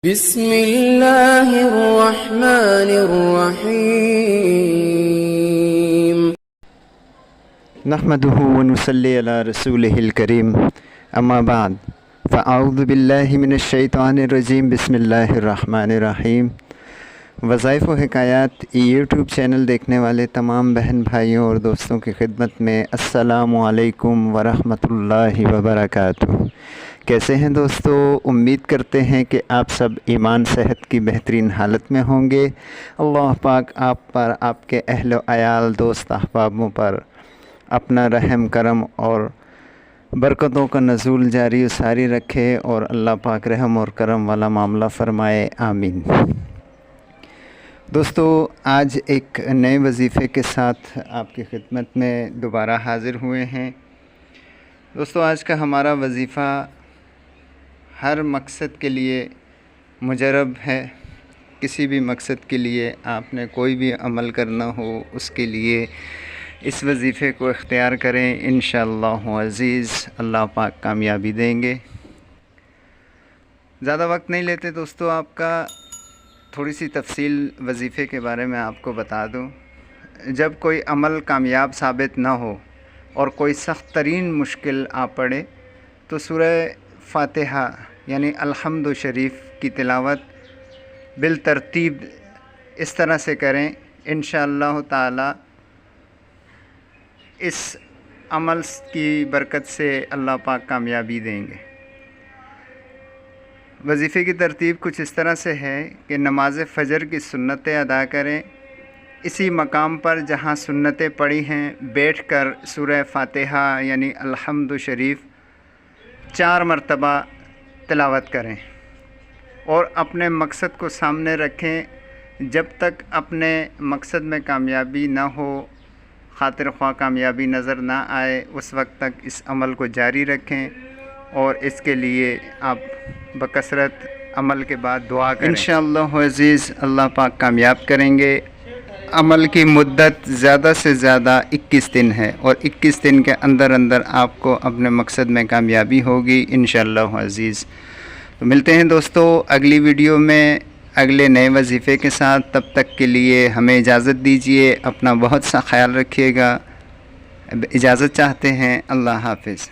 بسم اللہ الرحمن الرحیم نحمده ونصلی علی رسولہ الکریم اما بعد فاعوذ باللہ من الشیطان الرجیم بسم اللہ الرحمن الرحیم۔ وظائف و حکایات یوٹیوب چینل دیکھنے والے تمام بہن بھائیوں اور دوستوں کی خدمت میں السلام علیکم ورحمۃ اللہ وبرکاتہ۔ کیسے ہیں دوستو؟ امید کرتے ہیں کہ آپ سب ایمان صحت کی بہترین حالت میں ہوں گے۔ اللہ پاک آپ پر، آپ کے اہل و عیال، دوست احبابوں پر اپنا رحم کرم اور برکتوں کا نزول جاری و ساری رکھے اور اللہ پاک رحم اور کرم والا معاملہ فرمائے، آمین۔ دوستو، آج ایک نئے وظیفے کے ساتھ آپ کی خدمت میں دوبارہ حاضر ہوئے ہیں۔ دوستو، آج کا ہمارا وظیفہ ہر مقصد کے لیے مجرب ہے۔ کسی بھی مقصد کے لیے آپ نے کوئی بھی عمل کرنا ہو، اس کے لیے اس وظیفے کو اختیار کریں، انشاءاللہ عزیز اللہ پاک کامیابی دیں گے۔ زیادہ وقت نہیں لیتے دوستو آپ کا، تھوڑی سی تفصیل وظیفے کے بارے میں آپ کو بتا دوں۔ جب کوئی عمل کامیاب ثابت نہ ہو اور کوئی سخت ترین مشکل آ پڑے تو سورہ فاتحہ یعنی الحمد شریف کی تلاوت بالترتیب اس طرح سے کریں، انشاءاللہ تعالی اس عمل کی برکت سے اللہ پاک کامیابی دیں گے۔ وظیفے کی ترتیب کچھ اس طرح سے ہے کہ نماز فجر کی سنتیں ادا کریں، اسی مقام پر جہاں سنتیں پڑھی ہیں بیٹھ کر سورہ فاتحہ یعنی الحمد شریف 4 مرتبہ تلاوت کریں اور اپنے مقصد کو سامنے رکھیں۔ جب تک اپنے مقصد میں کامیابی نہ ہو، خاطر خواہ کامیابی نظر نہ آئے، اس وقت تک اس عمل کو جاری رکھیں اور اس کے لیے آپ بکثرت عمل کے بعد دعا کریں۔ انشاءاللہ عزیز اللہ پاک کامیاب کریں گے۔ عمل کی مدت زیادہ سے زیادہ 21 دن ہے اور 21 دن کے اندر اندر آپ کو اپنے مقصد میں کامیابی ہوگی انشاءاللہ عزیز۔ تو ملتے ہیں دوستو اگلی ویڈیو میں اگلے نئے وظیفے کے ساتھ۔ تب تک کے لیے ہمیں اجازت دیجیے، اپنا بہت سا خیال رکھیے گا، اجازت چاہتے ہیں۔ اللہ حافظ۔